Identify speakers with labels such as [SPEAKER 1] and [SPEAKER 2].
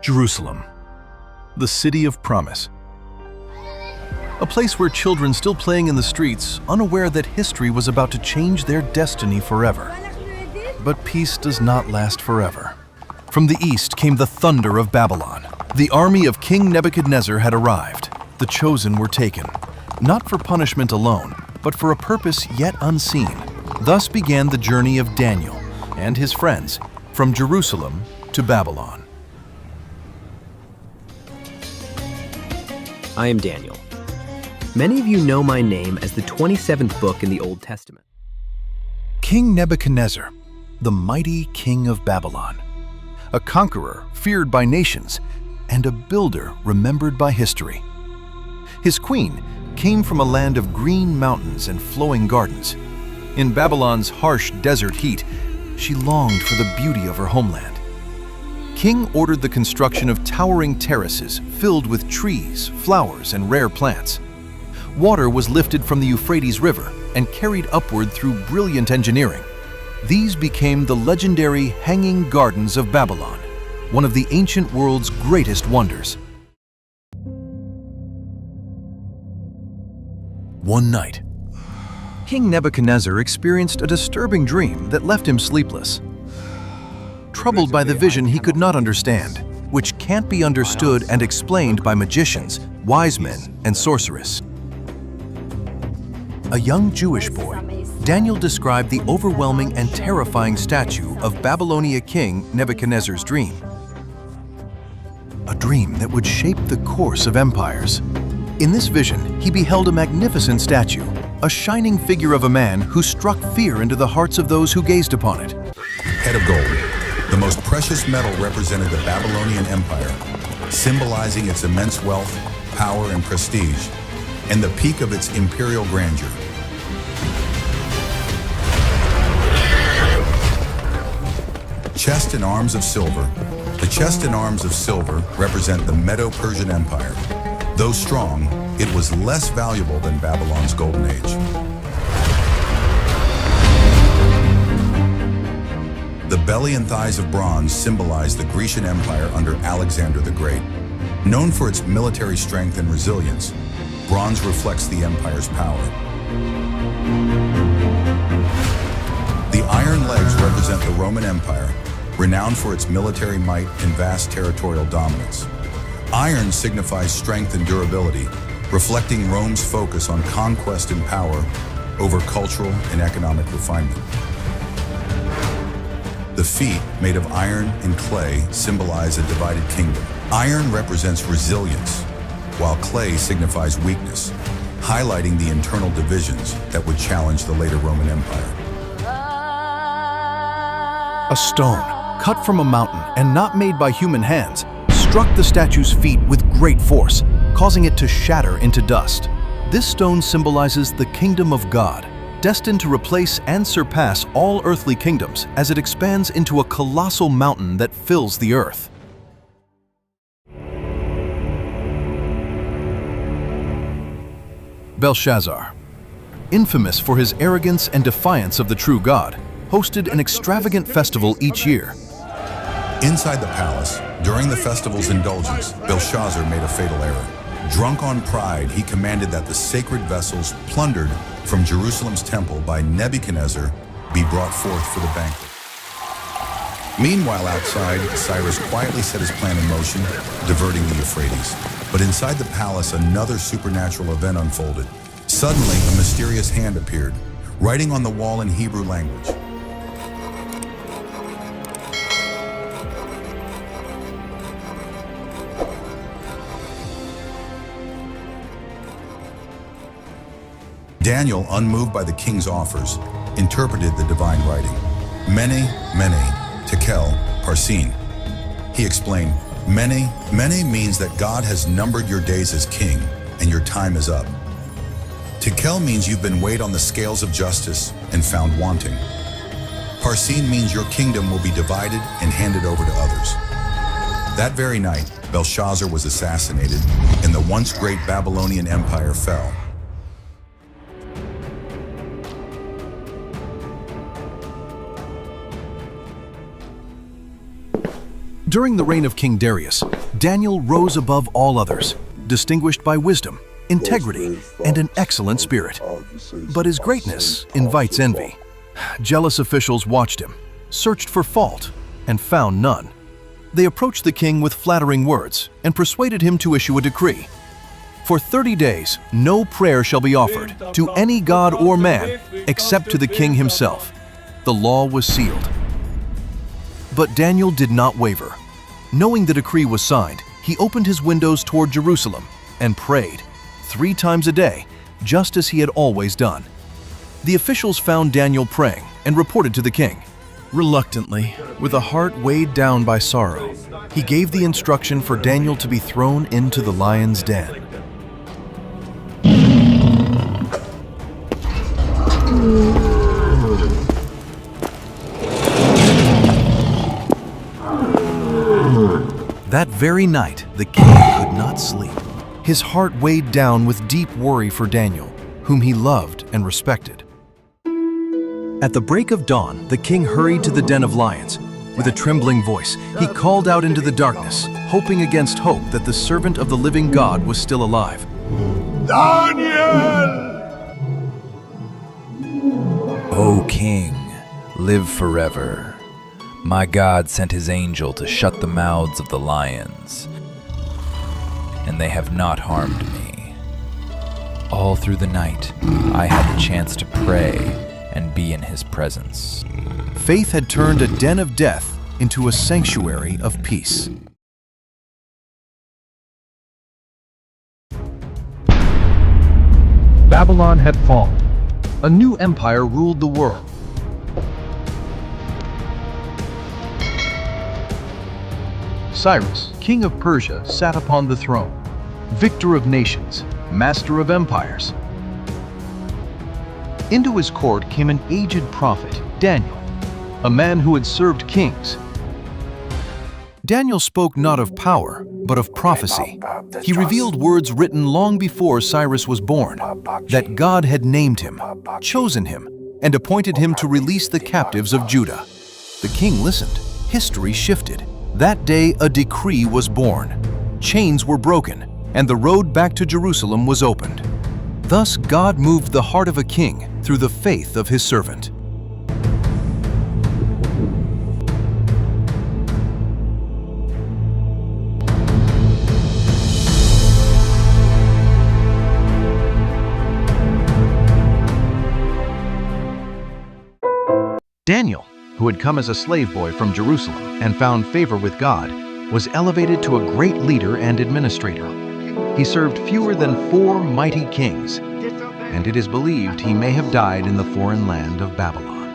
[SPEAKER 1] Jerusalem, the city of promise. A place where children still playing in the streets, unaware that history was about to change their destiny forever. But peace does not last forever. From the east came the thunder of Babylon. The army of King Nebuchadnezzar had arrived. The chosen were taken, not for punishment alone, but for a purpose yet unseen. Thus began the journey of Daniel and his friends from Jerusalem to Babylon.
[SPEAKER 2] I am Daniel. Many of you know my name as the 27th book in the Old Testament.
[SPEAKER 1] King Nebuchadnezzar, the mighty king of Babylon, a conqueror feared by nations and a builder remembered by history. His queen came from a land of green mountains and flowing gardens. In Babylon's harsh desert heat, she longed for the beauty of her homeland. King ordered the construction of towering terraces filled with trees, flowers, and rare plants. Water was lifted from the Euphrates River and carried upward through brilliant engineering. These became the legendary Hanging Gardens of Babylon, one of the ancient world's greatest wonders. One night, King Nebuchadnezzar experienced a disturbing dream that left him sleepless. Troubled by the vision he could not understand, which can't be understood and explained by magicians, wise men, and sorcerers. A young Jewish boy, Daniel described the overwhelming and terrifying statue of Babylonian King Nebuchadnezzar's dream. A dream that would shape the course of empires. In this vision, he beheld a magnificent statue, a shining figure of a man who struck fear into the hearts of those who gazed upon it.
[SPEAKER 3] Head of gold, the most precious metal represented the Babylonian Empire, symbolizing its immense wealth, power, and prestige, and the peak of its imperial grandeur. Chest and arms of silver. The chest and arms of silver represent the Medo-Persian Empire. Though strong, it was less valuable than Babylon's golden age. The belly and thighs of bronze symbolize the Grecian Empire under Alexander the Great. Known for its military strength and resilience, bronze reflects the empire's power. The iron legs represent the Roman Empire, renowned for its military might and vast territorial dominance. Iron signifies strength and durability, reflecting Rome's focus on conquest and power over cultural and economic refinement. The feet, made of iron and clay, symbolize a divided kingdom. Iron represents resilience, while clay signifies weakness, highlighting the internal divisions that would challenge the later Roman Empire.
[SPEAKER 1] A stone, cut from a mountain and not made by human hands, struck the statue's feet with great force, causing it to shatter into dust. This stone symbolizes the kingdom of God, destined to replace and surpass all earthly kingdoms as it expands into a colossal mountain that fills the earth. Belshazzar, infamous for his arrogance and defiance of the true God, hosted an extravagant festival each year.
[SPEAKER 3] Inside the palace, during the festival's indulgence, Belshazzar made a fatal error. Drunk on pride, he commanded that the sacred vessels plundered from Jerusalem's temple by Nebuchadnezzar be brought forth for the banquet. Meanwhile, outside, Cyrus quietly set his plan in motion, diverting the Euphrates. But inside the palace, another supernatural event unfolded. Suddenly, a mysterious hand appeared, writing on the wall in Hebrew language. Daniel, unmoved by the king's offers, interpreted the divine writing. Mene, mene, tekel, parsin. He explained, mene means that God has numbered your days as king, and your time is up. Tekel means you've been weighed on the scales of justice and found wanting. Parsin means your kingdom will be divided and handed over to others. That very night, Belshazzar was assassinated, and the once great Babylonian Empire fell.
[SPEAKER 1] During the reign of King Darius, Daniel rose above all others, distinguished by wisdom, integrity, and an excellent spirit. But his greatness invites envy. Jealous officials watched him, searched for fault, and found none. They approached the king with flattering words and persuaded him to issue a decree. For 30 days, no prayer shall be offered to any god or man except to the king himself. The law was sealed. But Daniel did not waver. Knowing the decree was signed, he opened his windows toward Jerusalem and prayed 3 times a day, just as he had always done. The officials found Daniel praying and reported to the king. Reluctantly, with a heart weighed down by sorrow, he gave the instruction for Daniel to be thrown into the lion's den. That very night, the king could not sleep. His heart weighed down with deep worry for Daniel, whom he loved and respected. At the break of dawn, the king hurried to the den of lions. With a trembling voice, he called out into the darkness, hoping against hope that the servant of the living God was still alive.
[SPEAKER 4] Daniel!
[SPEAKER 5] O king, live forever. My God sent his angel to shut the mouths of the lions, and they have not harmed me. All through the night, I had the chance to pray and be in his presence.
[SPEAKER 1] Faith had turned a den of death into a sanctuary of peace.
[SPEAKER 6] Babylon had fallen. A new empire ruled the world. Cyrus, king of Persia, sat upon the throne, victor of nations, master of empires. Into his court came an aged prophet, Daniel, a man who had served kings.
[SPEAKER 1] Daniel spoke not of power, but of prophecy. He revealed words written long before Cyrus was born, that God had named him, chosen him, and appointed him to release the captives of Judah. The king listened. History shifted. That day a decree was born. Chains were broken, and the road back to Jerusalem was opened. Thus God moved the heart of a king through the faith of his servant.
[SPEAKER 6] Daniel, who had come as a slave boy from Jerusalem and found favor with God, was elevated to a great leader and administrator. He served fewer than 4 mighty kings, and it is believed he may have died in the foreign land of Babylon.